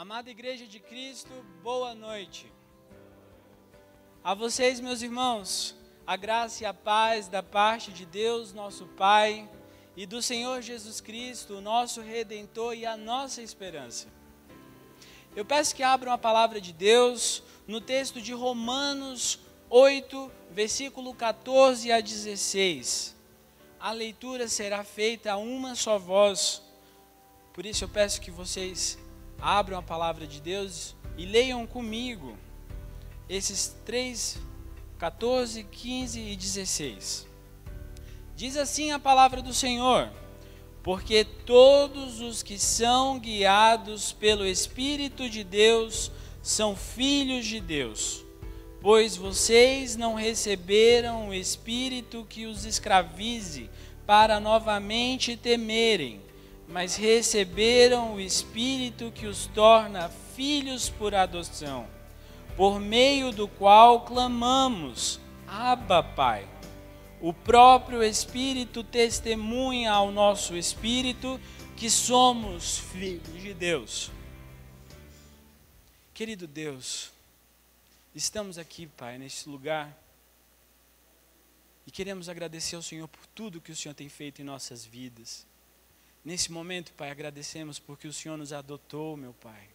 Amada Igreja de Cristo, boa noite. A vocês, meus irmãos, a graça e a paz da parte de Deus, nosso Pai, e do Senhor Jesus Cristo, o nosso Redentor e a nossa esperança. Eu peço que abram a palavra de Deus no texto de Romanos 8, versículo 14 a 16. A leitura será feita a uma só voz, por isso eu peço que vocês abram a palavra de Deus e leiam comigo esses 3, 14, 15 e 16. Diz assim a palavra do Senhor: porque todos os que são guiados pelo Espírito de Deus são filhos de Deus. Pois vocês não receberam o Espírito que os escravize para novamente temerem, mas receberam o Espírito que os torna filhos por adoção, por meio do qual clamamos, Abba, Pai. O próprio Espírito testemunha ao nosso espírito que somos filhos de Deus. Querido Deus, estamos aqui, Pai, neste lugar, e queremos agradecer ao Senhor por tudo que o Senhor tem feito em nossas vidas. Nesse momento, Pai, agradecemos porque o Senhor nos adotou, meu Pai.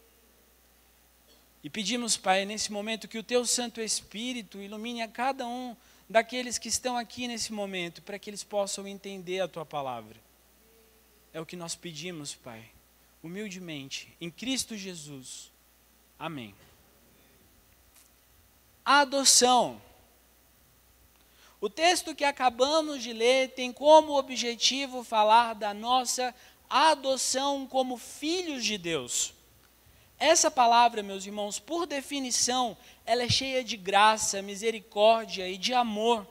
E pedimos, Pai, nesse momento que o Teu Santo Espírito ilumine a cada um daqueles que estão aqui nesse momento, para que eles possam entender a Tua palavra. É o que nós pedimos, Pai, humildemente, em Cristo Jesus. Amém. A adoção. O texto que acabamos de ler tem como objetivo falar da nossa adoção como filhos de Deus. Essa palavra, meus irmãos, por definição, ela é cheia de graça, misericórdia e de amor.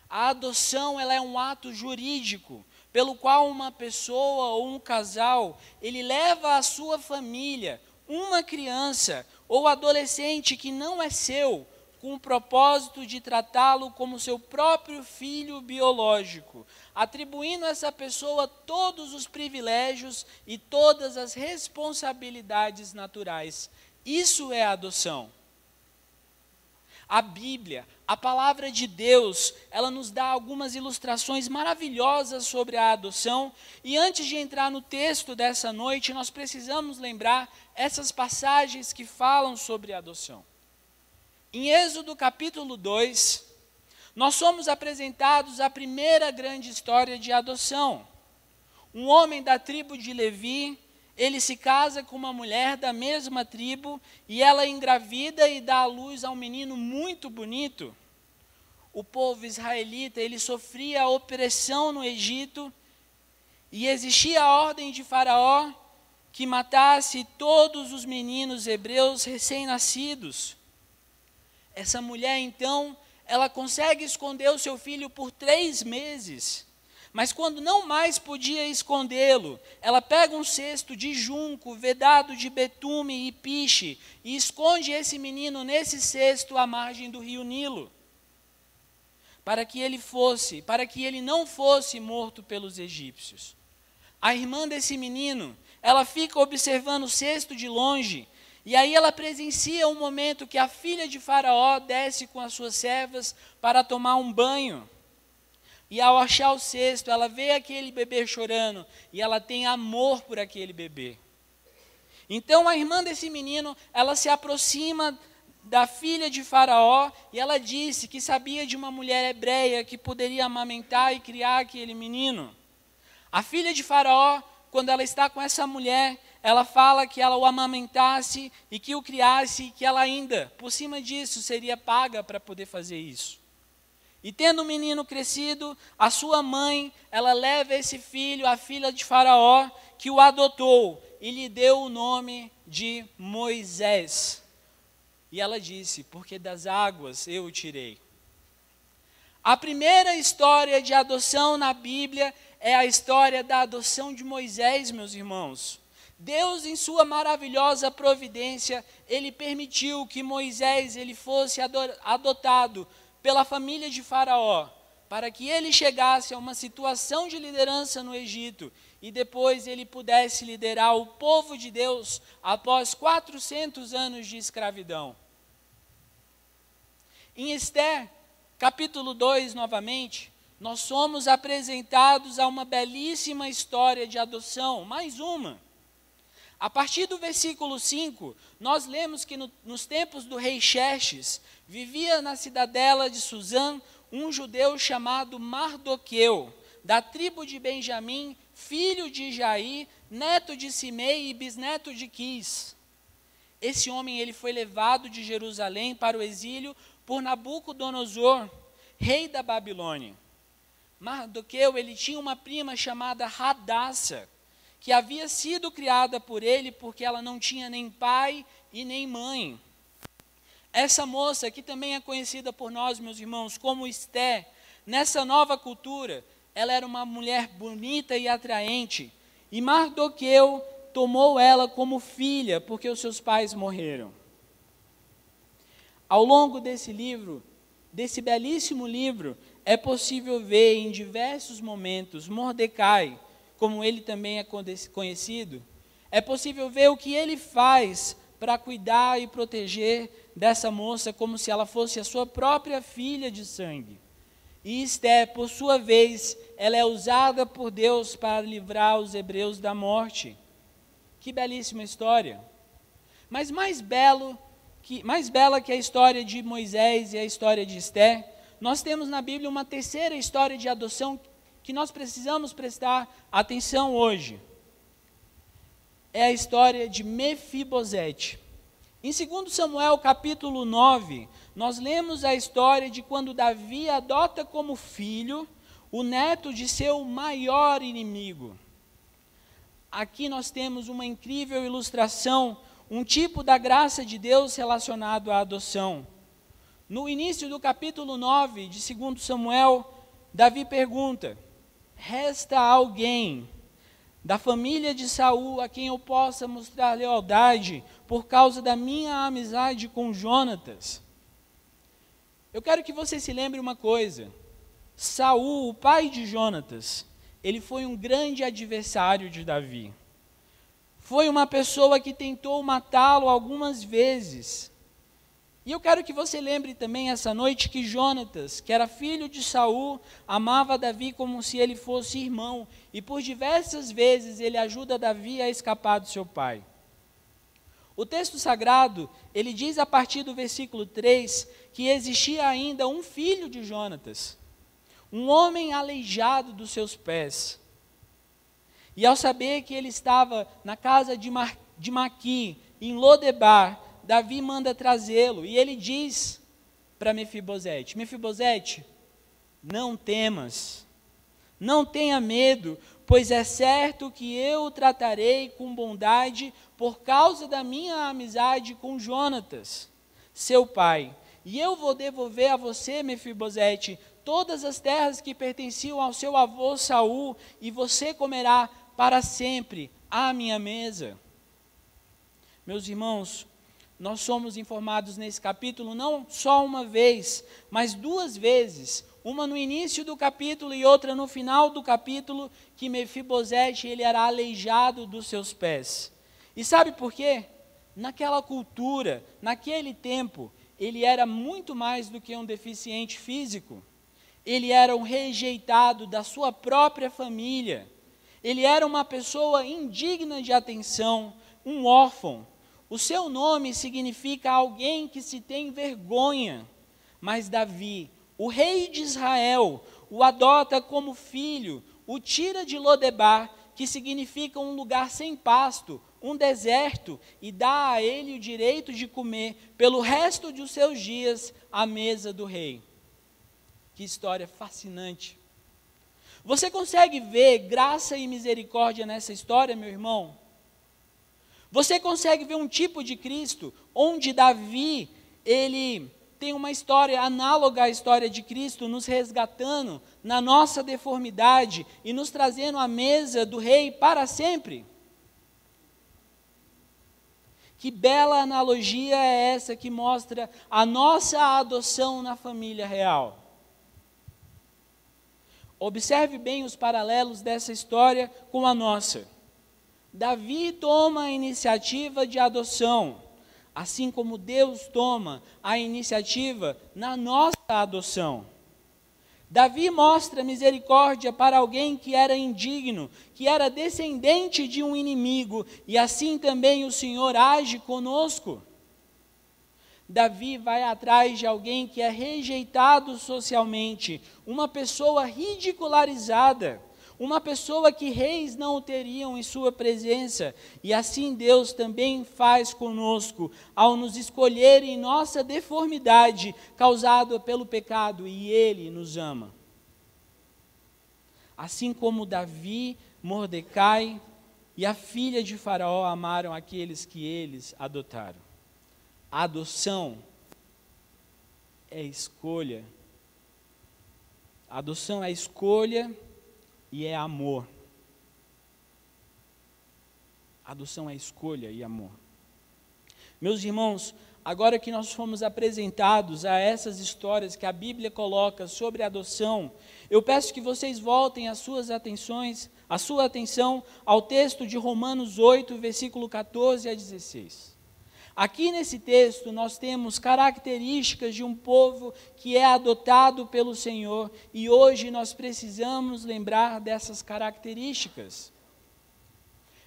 A adoção, ela é um ato jurídico, pelo qual uma pessoa ou um casal, ele leva à sua família uma criança ou adolescente que não é seu, com o propósito de tratá-lo como seu próprio filho biológico, atribuindo a essa pessoa todos os privilégios e todas as responsabilidades naturais. Isso é adoção. A Bíblia, a palavra de Deus, ela nos dá algumas ilustrações maravilhosas sobre a adoção, e antes de entrar no texto dessa noite, nós precisamos lembrar essas passagens que falam sobre a adoção. Em Êxodo capítulo 2, nós somos apresentados a primeira grande história de adoção. Um homem da tribo de Levi, ele se casa com uma mulher da mesma tribo e ela engravida e dá à luz a um menino muito bonito. O povo israelita, ele sofria a opressão no Egito e existia a ordem de Faraó que matasse todos os meninos hebreus recém-nascidos. Essa mulher, então, ela consegue esconder o seu filho por 3 meses. Mas quando não mais podia escondê-lo, ela pega um cesto de junco, vedado de betume e piche, e esconde esse menino nesse cesto à margem do rio Nilo, para que ele não fosse morto pelos egípcios. A irmã desse menino, ela fica observando o cesto de longe, e aí ela presencia um momento que a filha de Faraó desce com as suas servas para tomar um banho. E ao achar o cesto, ela vê aquele bebê chorando e ela tem amor por aquele bebê. Então a irmã desse menino, ela se aproxima da filha de Faraó e ela disse que sabia de uma mulher hebreia que poderia amamentar e criar aquele menino. A filha de Faraó, quando ela está com essa mulher, ela fala que ela o amamentasse e que o criasse e que ela ainda, por cima disso, seria paga para poder fazer isso. E tendo o menino crescido, a sua mãe, ela leva esse filho, a filha de Faraó, que o adotou e lhe deu o nome de Moisés. E ela disse, porque das águas eu o tirei. A primeira história de adoção na Bíblia é a história da adoção de Moisés, meus irmãos. Deus, em sua maravilhosa providência, ele permitiu que Moisés ele fosse adotado pela família de Faraó, para que ele chegasse a uma situação de liderança no Egito e depois ele pudesse liderar o povo de Deus após 400 anos de escravidão. Em Esther, capítulo 2, novamente, nós somos apresentados a uma belíssima história de adoção, mais uma. A partir do versículo 5, nós lemos que nos tempos do rei Xerxes, vivia na cidadela de Susã um judeu chamado Mardoqueu, da tribo de Benjamim, filho de Jair, neto de Simei e bisneto de Quis. Esse homem ele foi levado de Jerusalém para o exílio por Nabucodonosor, rei da Babilônia. Mardoqueu ele tinha uma prima chamada Hadassa, que havia sido criada por ele porque ela não tinha nem pai e nem mãe. Essa moça, que também é conhecida por nós, meus irmãos, como Esté, nessa nova cultura, ela era uma mulher bonita e atraente, e Mardoqueu tomou ela como filha, porque os seus pais morreram. Ao longo desse livro, desse belíssimo livro, é possível ver em diversos momentos Mordecai, como ele também é conhecido, é possível ver o que ele faz para cuidar e proteger dessa moça como se ela fosse a sua própria filha de sangue. E Esté, por sua vez, ela é usada por Deus para livrar os hebreus da morte. Que belíssima história! Mas mais bela que a história de Moisés e a história de Esté, nós temos na Bíblia uma terceira história de adoção que nós precisamos prestar atenção hoje. É a história de Mefibosete. Em 2 Samuel capítulo 9, nós lemos a história de quando Davi adota como filho o neto de seu maior inimigo. Aqui nós temos uma incrível ilustração, um tipo da graça de Deus relacionado à adoção. No início do capítulo 9 de 2 Samuel, Davi pergunta: resta alguém da família de Saul a quem eu possa mostrar lealdade por causa da minha amizade com Jonatas? Eu quero que você se lembre uma coisa. Saul, o pai de Jonatas, ele foi um grande adversário de Davi. Foi uma pessoa que tentou matá-lo algumas vezes. E eu quero que você lembre também essa noite que Jonatas, que era filho de Saul, amava Davi como se ele fosse irmão, e por diversas vezes ele ajuda Davi a escapar do seu pai. O texto sagrado, ele diz a partir do versículo 3, que existia ainda um filho de Jonatas, um homem aleijado dos seus pés. E ao saber que ele estava na casa de Maqui, em Lodebar, Davi manda trazê-lo, e ele diz para Mefibosete: Mefibosete, não temas, não tenha medo, pois é certo que eu o tratarei com bondade por causa da minha amizade com Jonatas, seu pai. E eu vou devolver a você, Mefibosete, todas as terras que pertenciam ao seu avô Saul, e você comerá para sempre à minha mesa. Meus irmãos, nós somos informados nesse capítulo não só uma vez, mas duas vezes, uma no início do capítulo e outra no final do capítulo, que Mefibosete ele era aleijado dos seus pés. E sabe por quê? Naquela cultura, naquele tempo, ele era muito mais do que um deficiente físico. Ele era um rejeitado da sua própria família. Ele era uma pessoa indigna de atenção, um órfão. O seu nome significa alguém que se tem vergonha. Mas Davi, o rei de Israel, o adota como filho, o tira de Lodebar, que significa um lugar sem pasto, um deserto, e dá a ele o direito de comer pelo resto dos seus dias à mesa do rei. Que história fascinante. Você consegue ver graça e misericórdia nessa história, meu irmão? Você consegue ver um tipo de Cristo onde Davi, ele tem uma história análoga à história de Cristo, nos resgatando na nossa deformidade e nos trazendo à mesa do rei para sempre? Que bela analogia é essa que mostra a nossa adoção na família real? Observe bem os paralelos dessa história com a nossa. Davi toma a iniciativa de adoção, assim como Deus toma a iniciativa na nossa adoção. Davi mostra misericórdia para alguém que era indigno, que era descendente de um inimigo, e assim também o Senhor age conosco. Davi vai atrás de alguém que é rejeitado socialmente, uma pessoa ridicularizada, uma pessoa que reis não o teriam em sua presença, e assim Deus também faz conosco, ao nos escolher em nossa deformidade causada pelo pecado, e Ele nos ama. Assim como Davi, Mordecai e a filha de Faraó amaram aqueles que eles adotaram. A adoção é escolha. A adoção é escolha e é amor. Adoção é escolha e amor. Meus irmãos, agora que nós fomos apresentados a essas histórias que a Bíblia coloca sobre a adoção, eu peço que vocês voltem a sua atenção ao texto de Romanos 8, versículo 14 a 16. Aqui nesse texto nós temos características de um povo que é adotado pelo Senhor, e hoje nós precisamos lembrar dessas características.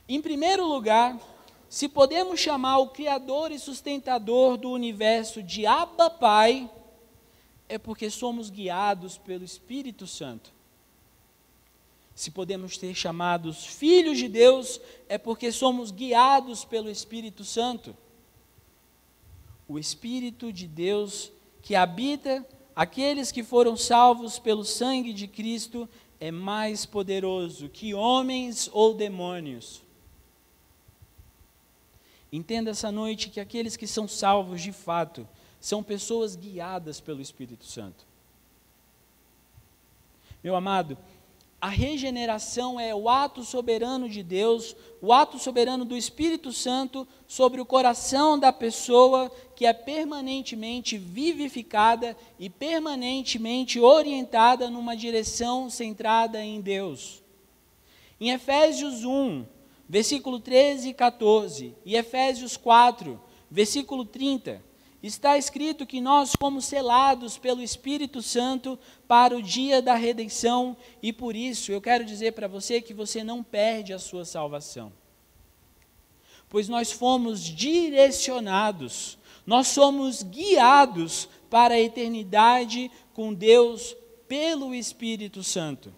Em primeiro lugar, se podemos chamar o Criador e sustentador do universo de Abba Pai, é porque somos guiados pelo Espírito Santo. Se podemos ser chamados filhos de Deus, é porque somos guiados pelo Espírito Santo. O Espírito de Deus que habita aqueles que foram salvos pelo sangue de Cristo é mais poderoso que homens ou demônios. Entenda essa noite que aqueles que são salvos de fato são pessoas guiadas pelo Espírito Santo. Meu amado, a regeneração é o ato soberano de Deus, o ato soberano do Espírito Santo sobre o coração da pessoa que é permanentemente vivificada e permanentemente orientada numa direção centrada em Deus. Em Efésios 1, versículo 13 e 14, e Efésios 4, versículo 30, está escrito que nós fomos selados pelo Espírito Santo para o dia da redenção, e por isso eu quero dizer para você que você não perde a sua salvação. Pois nós fomos direcionados, nós somos guiados para a eternidade com Deus pelo Espírito Santo.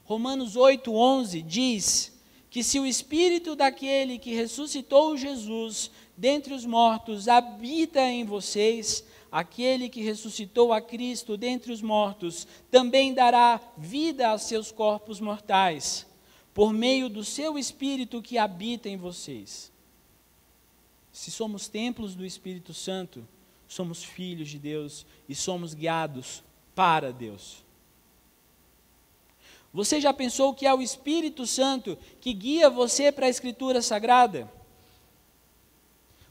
Romanos 8:11 diz que se o Espírito daquele que ressuscitou Jesus dentre os mortos habita em vocês, aquele que ressuscitou a Cristo dentre os mortos também dará vida aos seus corpos mortais, por meio do seu Espírito que habita em vocês. Se somos templos do Espírito Santo, somos filhos de Deus e somos guiados para Deus. Você já pensou que é o Espírito Santo que guia você para a Escritura Sagrada?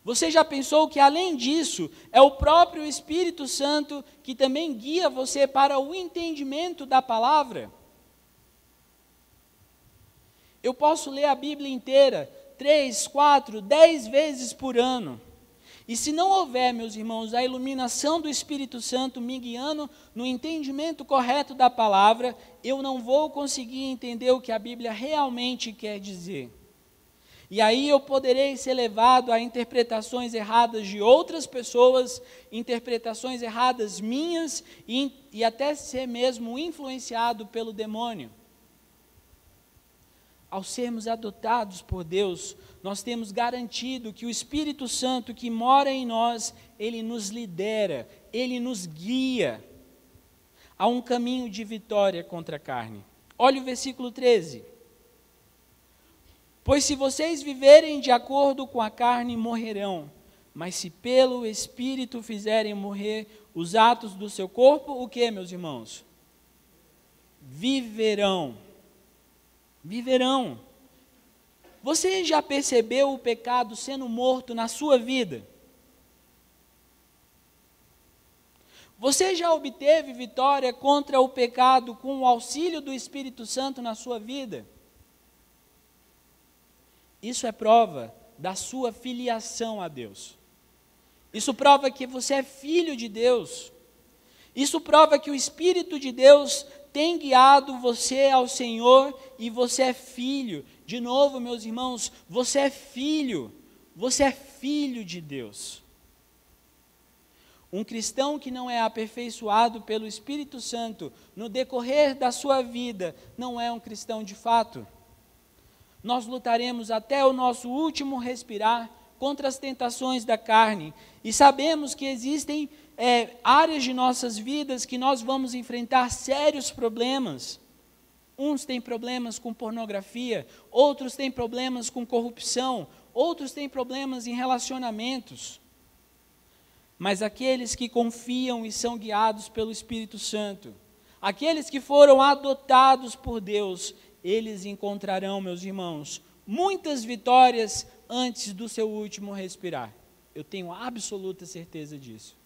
Você já pensou que, além disso, é o próprio Espírito Santo que também guia você para o entendimento da palavra? Eu posso ler a Bíblia inteira 3, 4, 10 vezes por ano. E se não houver, meus irmãos, a iluminação do Espírito Santo me guiando no entendimento correto da palavra, eu não vou conseguir entender o que a Bíblia realmente quer dizer. E aí eu poderei ser levado a interpretações erradas de outras pessoas, interpretações erradas minhas e até ser mesmo influenciado pelo demônio. Ao sermos adotados por Deus, nós temos garantido que o Espírito Santo que mora em nós, ele nos lidera, ele nos guia a um caminho de vitória contra a carne. Olha o versículo 13. Pois se vocês viverem de acordo com a carne, morrerão. Mas se pelo Espírito fizerem morrer os atos do seu corpo, o que, meus irmãos? Viverão. Viverão. Você já percebeu o pecado sendo morto na sua vida? Você já obteve vitória contra o pecado com o auxílio do Espírito Santo na sua vida? Isso é prova da sua filiação a Deus. Isso prova que você é filho de Deus. Isso prova que o Espírito de Deus tem guiado você ao Senhor e você é filho. De novo, meus irmãos, você é filho de Deus. Um cristão que não é aperfeiçoado pelo Espírito Santo no decorrer da sua vida, não é um cristão de fato. Nós lutaremos até o nosso último respirar contra as tentações da carne, e sabemos que existem áreas de nossas vidas que nós vamos enfrentar sérios problemas. Uns têm problemas com pornografia, outros têm problemas com corrupção, outros têm problemas em relacionamentos. Mas aqueles que confiam e são guiados pelo Espírito Santo, aqueles que foram adotados por Deus, eles encontrarão, meus irmãos, muitas vitórias antes do seu último respirar. Eu tenho absoluta certeza disso.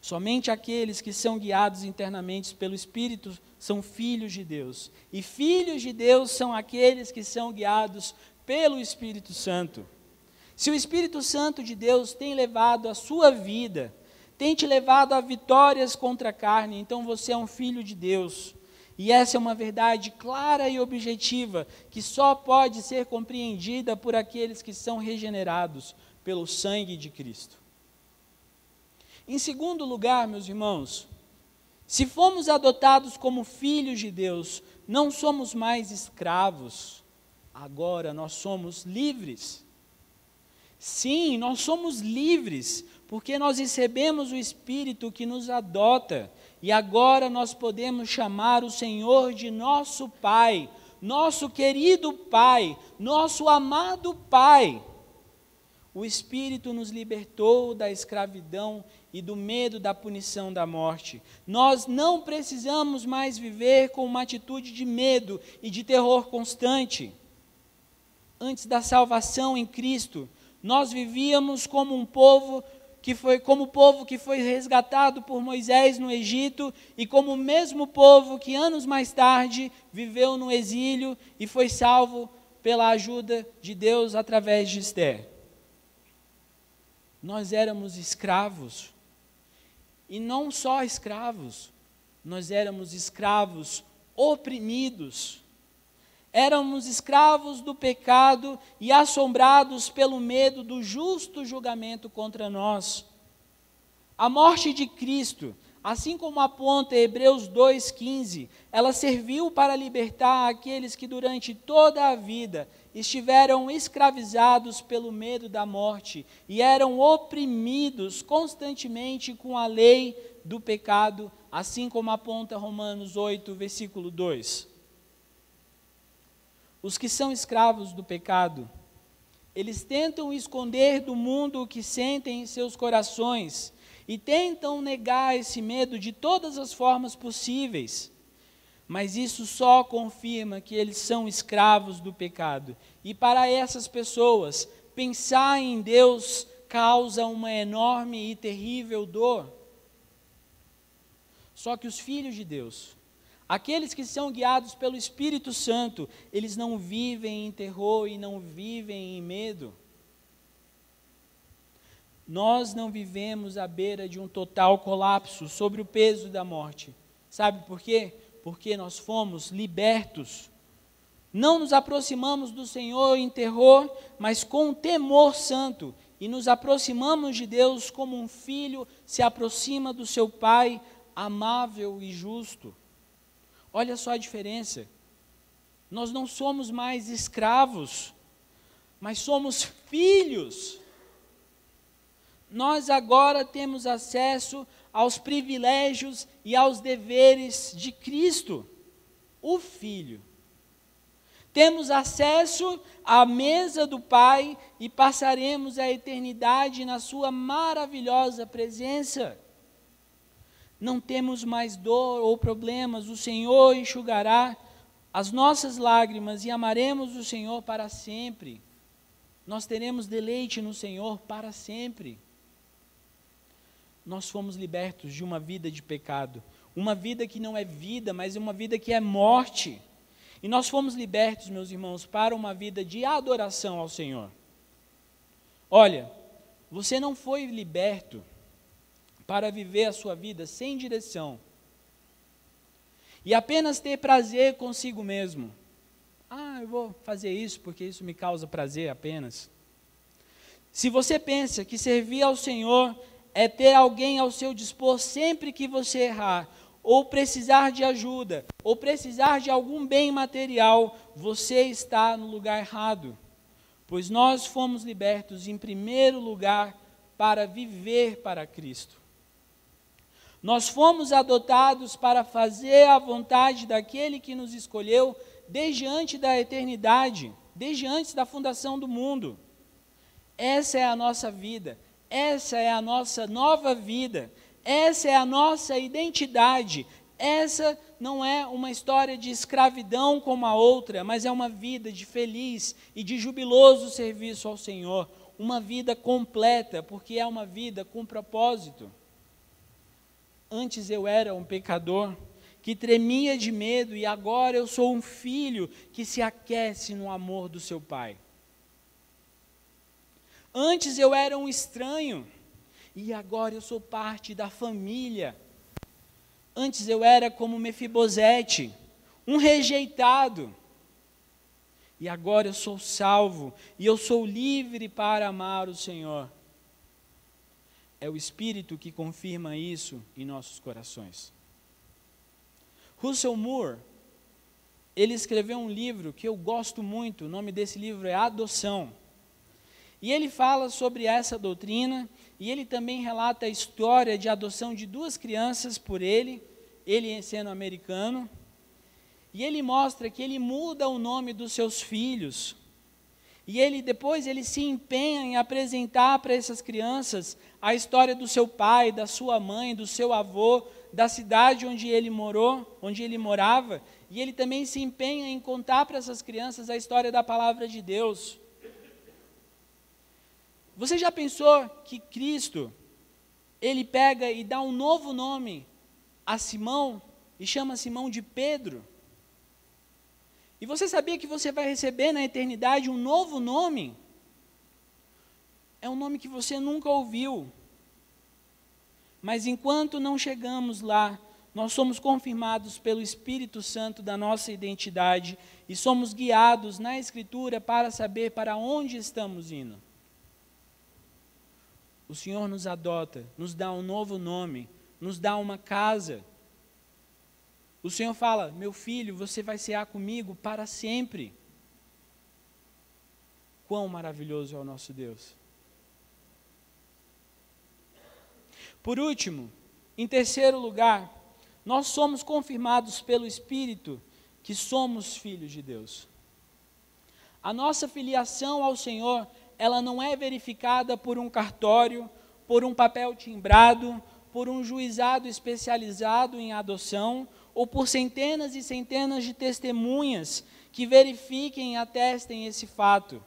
Somente aqueles que são guiados internamente pelo Espírito são filhos de Deus. E filhos de Deus são aqueles que são guiados pelo Espírito Santo. Se o Espírito Santo de Deus tem levado a sua vida, tem te levado a vitórias contra a carne, então você é um filho de Deus. E essa é uma verdade clara e objetiva, que só pode ser compreendida por aqueles que são regenerados pelo sangue de Cristo. Em segundo lugar, meus irmãos, se fomos adotados como filhos de Deus, não somos mais escravos, agora nós somos livres. Sim, nós somos livres, porque nós recebemos o Espírito que nos adota, e agora nós podemos chamar o Senhor de nosso Pai, nosso querido Pai, nosso amado Pai. O Espírito nos libertou da escravidão e do medo da punição da morte. Nós não precisamos mais viver com uma atitude de medo e de terror constante. Antes da salvação em Cristo, nós vivíamos como um povo que foi resgatado por Moisés no Egito, e como o mesmo povo que anos mais tarde viveu no exílio e foi salvo pela ajuda de Deus através de Esther. Nós éramos escravos, e não só escravos, nós éramos escravos oprimidos. Éramos escravos do pecado e assombrados pelo medo do justo julgamento contra nós. A morte de Cristo, assim como aponta Hebreus 2,15, ela serviu para libertar aqueles que durante toda a vida estiveram escravizados pelo medo da morte e eram oprimidos constantemente com a lei do pecado, assim como aponta Romanos 8, versículo 2. Os que são escravos do pecado, eles tentam esconder do mundo o que sentem em seus corações e tentam negar esse medo de todas as formas possíveis. Mas isso só confirma que eles são escravos do pecado. E para essas pessoas, pensar em Deus causa uma enorme e terrível dor. Só que os filhos de Deus, aqueles que são guiados pelo Espírito Santo, eles não vivem em terror e não vivem em medo. Nós não vivemos à beira de um total colapso sobre o peso da morte. Sabe por quê? Porque nós fomos libertos. Não nos aproximamos do Senhor em terror, mas com temor santo. E nos aproximamos de Deus como um filho se aproxima do seu pai amável e justo. Olha só a diferença. Nós não somos mais escravos, mas somos filhos. Nós agora temos acesso aos privilégios e aos deveres de Cristo, o Filho. Temos acesso à mesa do Pai e passaremos a eternidade na sua maravilhosa presença. Não temos mais dor ou problemas, o Senhor enxugará as nossas lágrimas e amaremos o Senhor para sempre. Nós teremos deleite no Senhor para sempre. nós fomos libertos de uma vida de pecado, uma vida que não é vida, mas uma vida que é morte. E nós fomos libertos, meus irmãos, para uma vida de adoração ao Senhor. Olha, você não foi liberto para viver a sua vida sem direção e apenas ter prazer consigo mesmo. Eu vou fazer isso porque isso me causa prazer apenas. Se você pensa que servir ao Senhor é ter alguém ao seu dispor sempre que você errar, ou precisar de ajuda, ou precisar de algum bem material, você está no lugar errado. Pois nós fomos libertos, em primeiro lugar, para viver para Cristo. Nós fomos adotados para fazer a vontade daquele que nos escolheu desde antes da eternidade, desde antes da fundação do mundo. Essa é a nossa vida, essa é a nossa nova vida, essa é a nossa identidade. Essa não é uma história de escravidão como a outra, mas é uma vida de feliz e de jubiloso serviço ao Senhor. Uma vida completa, porque é uma vida com propósito. Antes eu era um pecador que tremia de medo e agora eu sou um filho que se aquece no amor do seu pai. Antes eu era um estranho e agora eu sou parte da família. Antes eu era como Mefibosete, um rejeitado. E agora eu sou salvo e eu sou livre para amar o Senhor. É o Espírito que confirma isso em nossos corações. Russell Moore, ele escreveu um livro que eu gosto muito, o nome desse livro é Adoção. E ele fala sobre essa doutrina, e ele também relata a história de adoção de 2 crianças por ele sendo americano, e ele mostra que ele muda o nome dos seus filhos, e depois ele se empenha em apresentar para essas crianças a história do seu pai, da sua mãe, do seu avô, da cidade onde ele morava, e ele também se empenha em contar para essas crianças a história da palavra de Deus. Você já pensou que Cristo, ele pega e dá um novo nome a Simão, e chama Simão de Pedro? E você sabia que você vai receber na eternidade um novo nome? É um nome que você nunca ouviu. Mas enquanto não chegamos lá, nós somos confirmados pelo Espírito Santo da nossa identidade e somos guiados na Escritura para saber para onde estamos indo. O Senhor nos adota, nos dá um novo nome, nos dá uma casa. O Senhor fala: meu filho, você vai cear comigo para sempre. Quão maravilhoso é o nosso Deus. Por último, em terceiro lugar, nós somos confirmados pelo Espírito que somos filhos de Deus. A nossa filiação ao Senhor, ela não é verificada por um cartório, por um papel timbrado, por um juizado especializado em adoção, ou por centenas e centenas de testemunhas que verifiquem e atestem esse fato.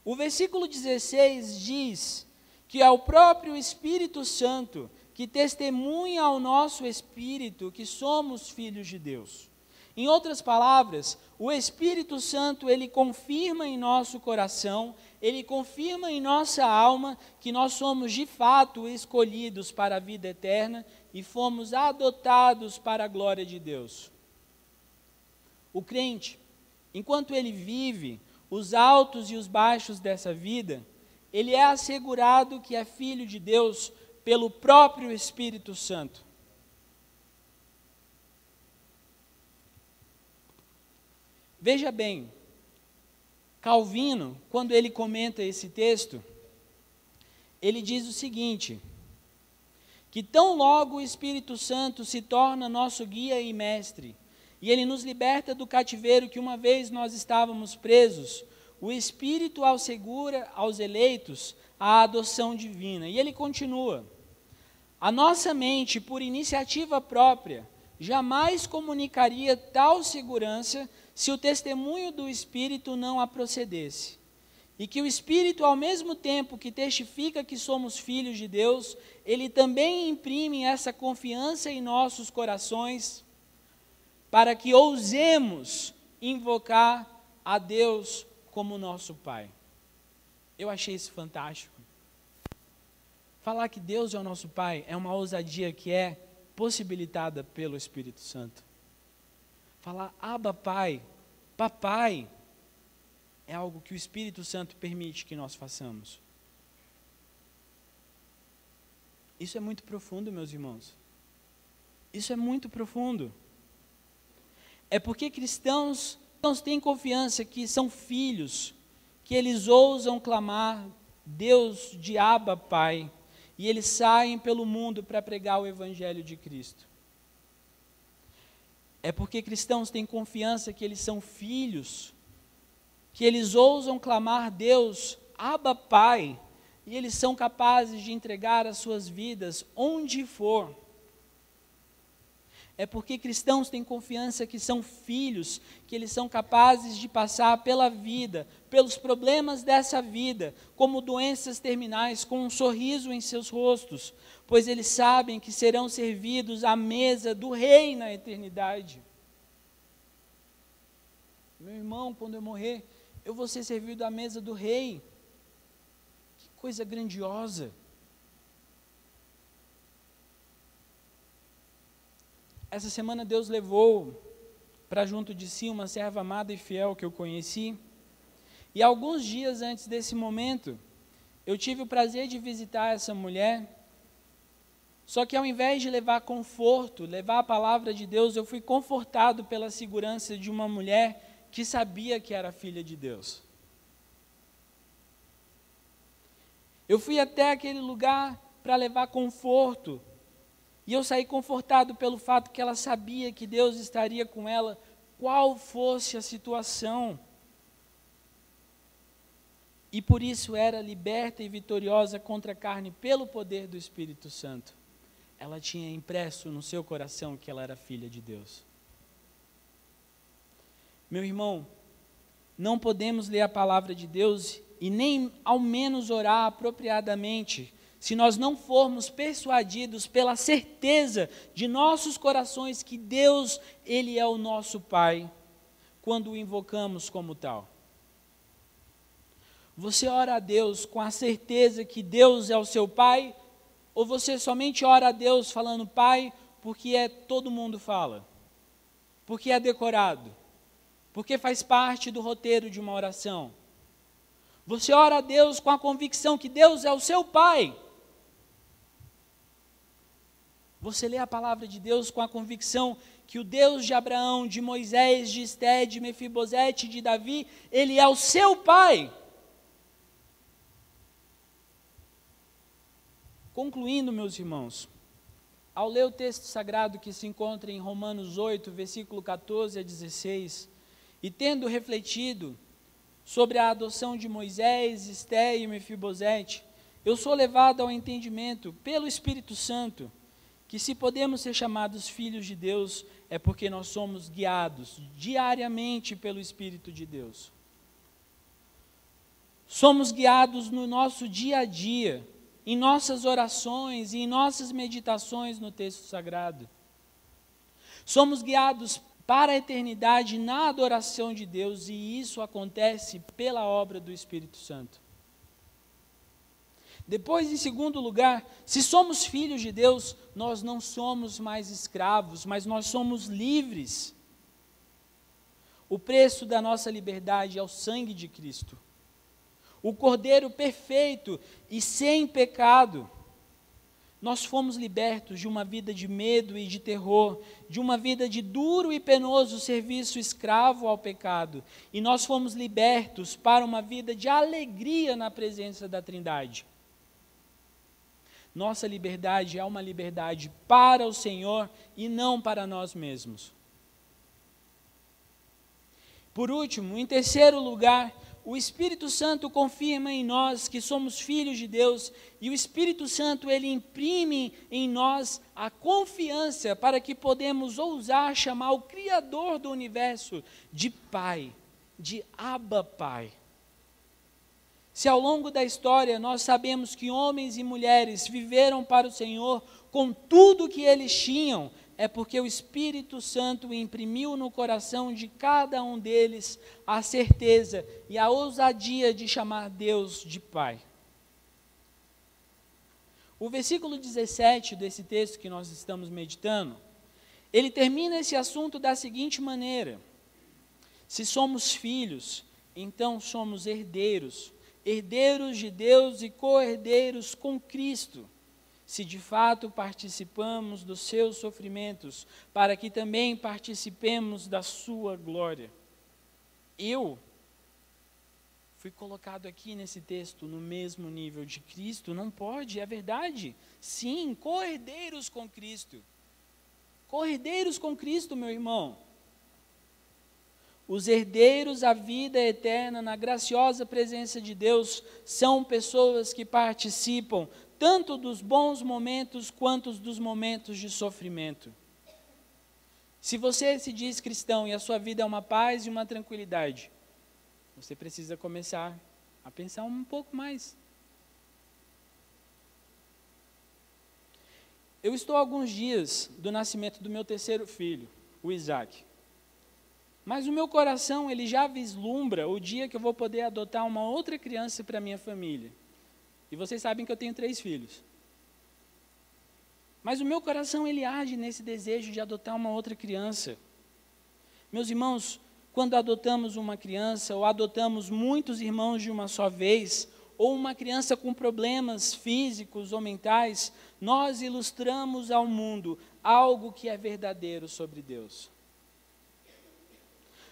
O versículo 16 diz que é o próprio Espírito Santo que testemunha ao nosso espírito que somos filhos de Deus. Em outras palavras, o Espírito Santo, ele confirma em nosso coração, ele confirma em nossa alma que nós somos de fato escolhidos para a vida eterna e fomos adotados para a glória de Deus. O crente, enquanto ele vive os altos e os baixos dessa vida, ele é assegurado que é filho de Deus pelo próprio Espírito Santo. Veja bem, Calvino, quando ele comenta esse texto, ele diz o seguinte: que tão logo o Espírito Santo se torna nosso guia e mestre, e ele nos liberta do cativeiro que uma vez nós estávamos presos, o Espírito assegura aos eleitos a adoção divina. E ele continua: a nossa mente, por iniciativa própria, jamais comunicaria tal segurança se o testemunho do Espírito não a procedesse. E que o Espírito, ao mesmo tempo que testifica que somos filhos de Deus, ele também imprime essa confiança em nossos corações, para que ousemos invocar a Deus como nosso Pai. Eu achei isso fantástico. Falar que Deus é o nosso Pai é uma ousadia que é possibilitada pelo Espírito Santo. Falar Abba Pai, Papai, é algo que o Espírito Santo permite que nós façamos. Isso é muito profundo, meus irmãos. Isso é muito profundo. É porque cristãos têm confiança que são filhos, que eles ousam clamar Deus de Abba Pai, e eles saem pelo mundo para pregar o Evangelho de Cristo. É porque cristãos têm confiança que eles são filhos, que eles ousam clamar Deus, Abba Pai, e eles são capazes de entregar as suas vidas onde for. É porque cristãos têm confiança que são filhos, que eles são capazes de passar pela vida, pelos problemas dessa vida, como doenças terminais, com um sorriso em seus rostos, pois eles sabem que serão servidos à mesa do Rei na eternidade. Meu irmão, quando eu morrer, eu vou ser servido à mesa do Rei. Que coisa grandiosa. Essa semana Deus levou para junto de si uma serva amada e fiel que eu conheci. E alguns dias antes desse momento, eu tive o prazer de visitar essa mulher. Só que ao invés de levar conforto, levar a palavra de Deus, eu fui confortado pela segurança de uma mulher que sabia que era filha de Deus. Eu fui até aquele lugar para levar conforto, e eu saí confortado pelo fato que ela sabia que Deus estaria com ela, qual fosse a situação. E por isso era liberta e vitoriosa contra a carne pelo poder do Espírito Santo. Ela tinha impresso no seu coração que ela era filha de Deus. Meu irmão, não podemos ler a palavra de Deus e nem ao menos orar apropriadamente se nós não formos persuadidos pela certeza de nossos corações que Deus, Ele é o nosso Pai, quando o invocamos como tal. Você ora a Deus com a certeza que Deus é o seu Pai, ou você somente ora a Deus falando Pai porque todo mundo fala, porque é decorado, porque faz parte do roteiro de uma oração? Você ora a Deus com a convicção que Deus é o seu Pai. Você lê a palavra de Deus com a convicção que o Deus de Abraão, de Moisés, de Esté, de Mefibosete, de Davi, Ele é o seu Pai. Concluindo, meus irmãos, ao ler o texto sagrado que se encontra em Romanos 8, versículo 14 a 16, e tendo refletido sobre a adoção de Moisés, Esté e Mefibosete, eu sou levado ao entendimento, pelo Espírito Santo, que se podemos ser chamados filhos de Deus, é porque nós somos guiados diariamente pelo Espírito de Deus. Somos guiados no nosso dia a dia, em nossas orações e em nossas meditações no texto sagrado. Somos guiados para a eternidade na adoração de Deus, e isso acontece pela obra do Espírito Santo. Depois, em segundo lugar, se somos filhos de Deus, nós não somos mais escravos, mas nós somos livres. O preço da nossa liberdade é o sangue de Cristo. O Cordeiro perfeito e sem pecado. Nós fomos libertos de uma vida de medo e de terror, de uma vida de duro e penoso serviço escravo ao pecado. E nós fomos libertos para uma vida de alegria na presença da Trindade. Nossa liberdade é uma liberdade para o Senhor e não para nós mesmos. Por último, em terceiro lugar, o Espírito Santo confirma em nós que somos filhos de Deus, e o Espírito Santo, ele imprime em nós a confiança para que podemos ousar chamar o Criador do universo de Pai, de Abba Pai. Se ao longo da história nós sabemos que homens e mulheres viveram para o Senhor com tudo o que eles tinham, é porque o Espírito Santo imprimiu no coração de cada um deles a certeza e a ousadia de chamar Deus de Pai. O versículo 17 desse texto que nós estamos meditando, ele termina esse assunto da seguinte maneira: se somos filhos, então somos herdeiros, herdeiros de Deus e co-herdeiros com Cristo, se de fato participamos dos seus sofrimentos, para que também participemos da sua glória. Eu fui colocado aqui nesse texto no mesmo nível de Cristo? Não pode, é verdade. Sim, co-herdeiros com Cristo. Co-herdeiros com Cristo, meu irmão. Os herdeiros à vida eterna na graciosa presença de Deus são pessoas que participam tanto dos bons momentos quanto dos momentos de sofrimento. Se você se diz cristão e a sua vida é uma paz e uma tranquilidade, você precisa começar a pensar um pouco mais. Eu estou há alguns dias do nascimento do meu terceiro filho, o Isaac. Mas o meu coração, ele já vislumbra o dia que eu vou poder adotar uma outra criança para a minha família. E vocês sabem que eu tenho 3 filhos. Mas o meu coração, ele age nesse desejo de adotar uma outra criança. Meus irmãos, quando adotamos uma criança, ou adotamos muitos irmãos de uma só vez, ou uma criança com problemas físicos ou mentais, nós ilustramos ao mundo algo que é verdadeiro sobre Deus.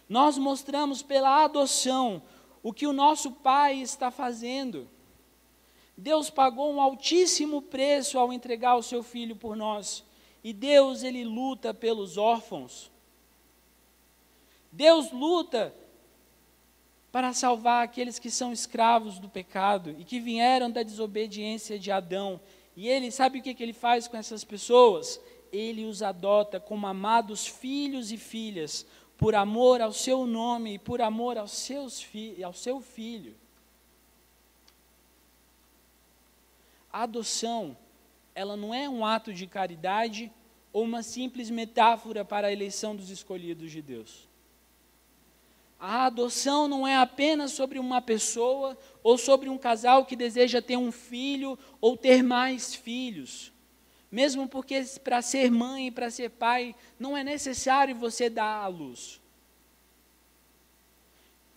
Nós mostramos pela adoção o que o nosso Pai está fazendo. Deus pagou um altíssimo preço ao entregar o seu Filho por nós. E Deus, ele luta pelos órfãos. Deus luta para salvar aqueles que são escravos do pecado e que vieram da desobediência de Adão. E ele, sabe o que ele faz com essas pessoas? Ele os adota como amados filhos e filhas, por amor ao seu nome e por amor ao seu filho. A adoção, ela não é um ato de caridade ou uma simples metáfora para a eleição dos escolhidos de Deus. A adoção não é apenas sobre uma pessoa ou sobre um casal que deseja ter um filho ou ter mais filhos. Mesmo porque para ser mãe e para ser pai, não é necessário você dar à luz.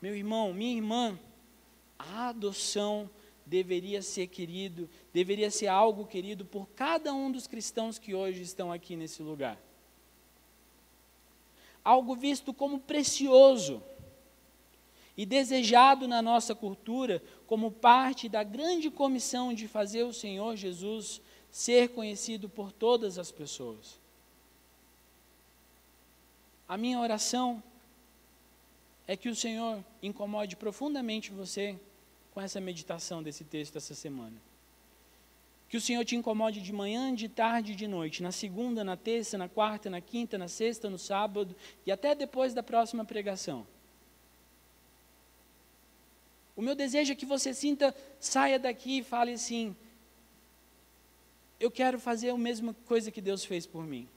Meu irmão, minha irmã, a adoção deveria ser algo querido por cada um dos cristãos que hoje estão aqui nesse lugar. Algo visto como precioso e desejado na nossa cultura como parte da grande comissão de fazer o Senhor Jesus ser conhecido por todas as pessoas. A minha oração é que o Senhor incomode profundamente você com essa meditação desse texto essa semana. Que o Senhor te incomode de manhã, de tarde e de noite, na segunda, na terça, na quarta, na quinta, na sexta, no sábado e até depois da próxima pregação. O meu desejo é que você saia daqui e fale assim: eu quero fazer a mesma coisa que Deus fez por mim.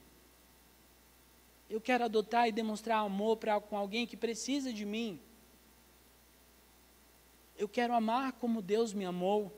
Eu quero adotar e demonstrar amor com alguém que precisa de mim. Eu quero amar como Deus me amou.